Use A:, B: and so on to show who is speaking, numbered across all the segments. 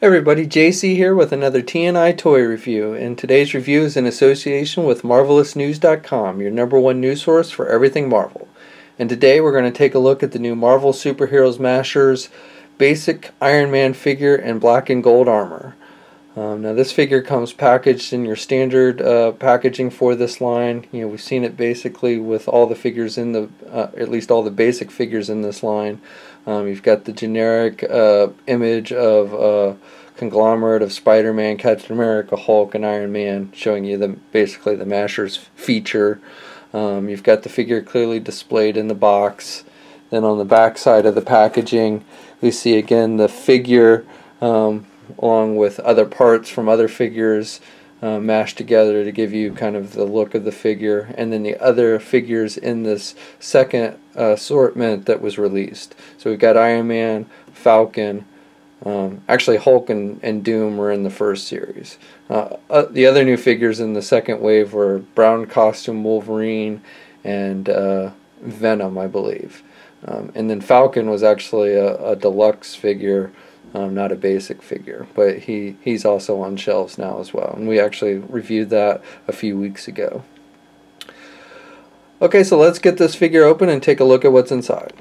A: Hey everybody, JC here with another TNI toy review, and today's review is in association with MarvelousNews.com, your #1 news source for everything Marvel. And today we're going to take a look at the new Marvel Superheroes Mashers basic Iron Man figure in black and gold armor. Now this figure comes packaged in your standard packaging for this line. You know, we've seen it basically with all the figures in the, at least all the basic figures in this line. You've got the generic image of a conglomerate of Spider-Man, Captain America, Hulk, and Iron Man, showing you basically the Mashers feature. You've got the figure clearly displayed in the box. Then on the back side of the packaging, we see again the figure along with other parts from other figures mashed together to give you kind of the look of the figure, and then the other figures in this second assortment that was released. So we've got Iron Man, Falcon, actually Hulk and Doom were in the first series. The other new figures in the second wave were brown costume Wolverine and Venom, I believe. And then Falcon was actually a deluxe figure, not a basic figure, but he's also on shelves now as well, and we actually reviewed that a few weeks ago. Okay, so let's get this figure open and take a look at what's inside.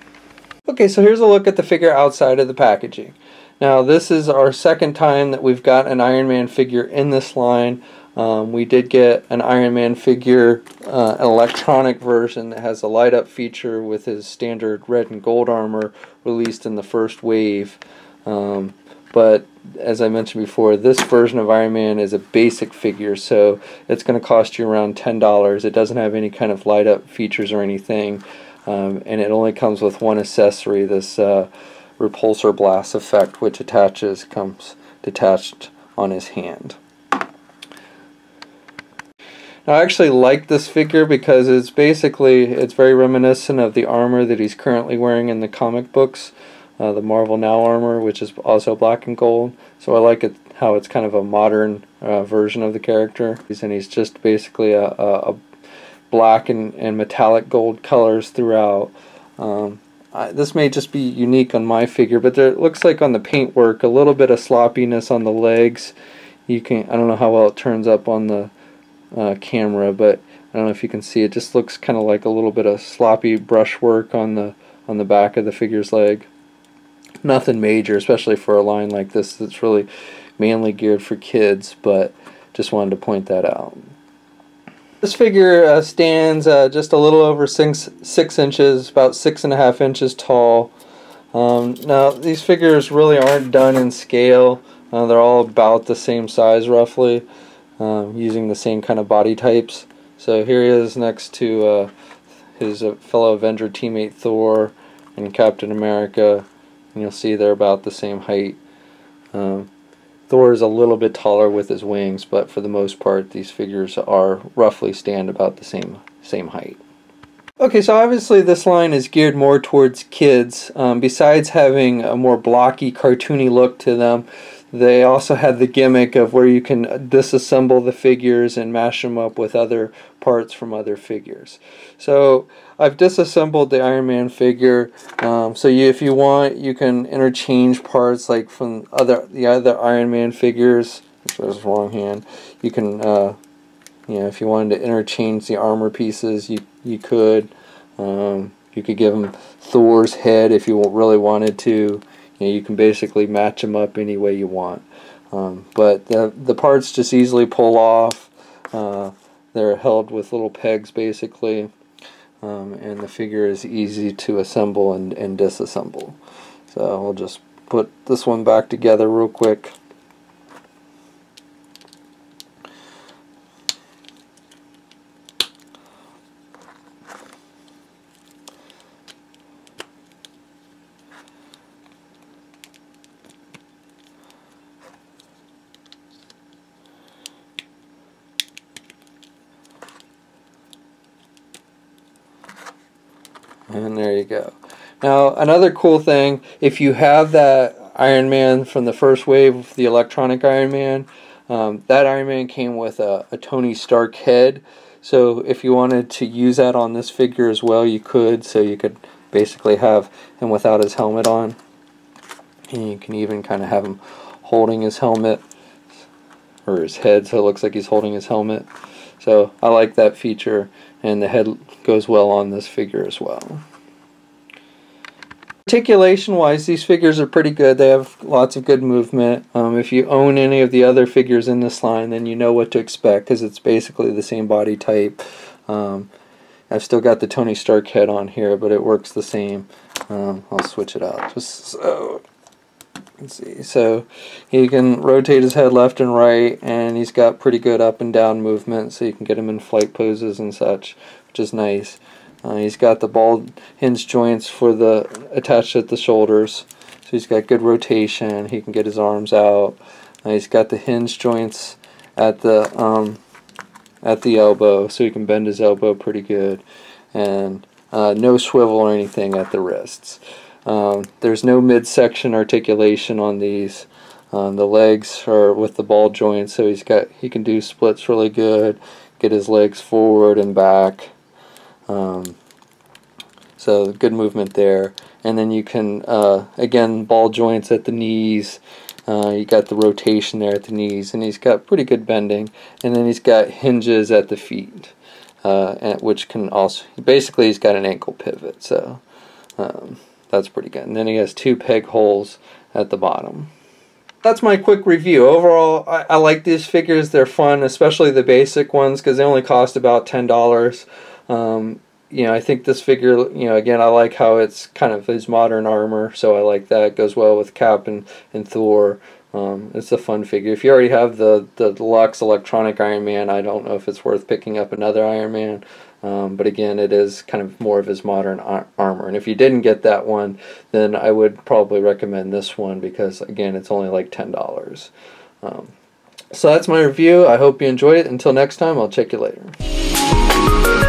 A: Okay, so here's a look at the figure outside of the packaging. Now this is our second time that we've got an Iron Man figure in this line. We did get an Iron Man figure, an electronic version that has a light up feature with his standard red and gold armor released in the first wave. But as I mentioned before, this version of Iron Man is a basic figure, so it's going to cost you around $10. It doesn't have any kind of light up features or anything, and it only comes with one accessory, this repulsor blast effect, which comes detached on his hand. Now, I actually like this figure because it's very reminiscent of the armor that he's currently wearing in the comic books. The Marvel Now armor, which is also black and gold. So I like it how it's kind of a modern version of the character. And he's just basically a black and metallic gold colors throughout. This may just be unique on my figure, but it looks like on the paintwork a little bit of sloppiness on the legs. I don't know how well it turns up on the camera, but I don't know if you can see it. Just looks kind of like a little bit of sloppy brushwork on the back of the figure's leg. Nothing major, especially for a line like this that's really mainly geared for kids, but just wanted to point that out. This figure stands just a little over 6 inches, about 6.5 inches tall. Now these figures really aren't done in scale. They're all about the same size roughly, using the same kind of body types. So here he is next to his fellow Avenger teammate Thor and Captain America. And you'll see they're about the same height. Thor is a little bit taller with his wings, but for the most part these figures are roughly stand about the same height. Okay, so obviously this line is geared more towards kids. Besides having a more blocky, cartoony look to them, they also had the gimmick of where you can disassemble the figures and mash them up with other parts from other figures. So I've disassembled the Iron Man figure. If you want, you can interchange parts like from the other Iron Man figures. That was the wrong hand. You can, if you wanted to interchange the armor pieces, you could. You could give him Thor's head if you really wanted to. You can basically match them up any way you want. But the parts just easily pull off. They're held with little pegs basically. And the figure is easy to assemble and disassemble. So we'll just put this one back together real quick. And there you go. Now another cool thing, if you have that Iron Man from the first wave, the electronic Iron Man, that Iron Man came with a Tony Stark head. So if you wanted to use that on this figure as well, you could. So you could basically have him without his helmet on. And you can even kind of have him holding his helmet, or his head, so it looks like he's holding his helmet. So I like that feature, and the head goes well on this figure as well. Articulation wise, these figures are pretty good. They have lots of good movement. If you own any of the other figures in this line, then you know what to expect, because it's basically the same body type. I've still got the Tony Stark head on here, but it works the same. I'll switch it out just so you can see. So he can rotate his head left and right, and he's got pretty good up and down movement, so you can get him in flight poses and such, which is nice. He's got the ball hinge joints for the attached at the shoulders, so he's got good rotation. He can get his arms out. He's got the hinge joints at the elbow, so he can bend his elbow pretty good, and no swivel or anything at the wrists. There's no midsection articulation on these. The legs are with the ball joints, so he can do splits really good, get his legs forward and back. So good movement there. And then you can, again, ball joints at the knees. You got the rotation there at the knees, and he's got pretty good bending. And then he's got hinges at the feet, which can also, basically he's got an ankle pivot, so that's pretty good. And then he has 2 peg holes at the bottom. That's my quick review. Overall, I like these figures. They're fun, especially the basic ones, because they only cost about $10. You know, I think this figure, you know, again, I like how it's kind of his modern armor, so I like that. It goes well with Cap and Thor. It's a fun figure. If you already have the deluxe electronic Iron Man, I don't know if it's worth picking up another Iron Man. But again, it is kind of more of his modern armor. And if you didn't get that one, then I would probably recommend this one, because again, it's only like $10. So that's my review. I hope you enjoyed it. Until next time, I'll check you later.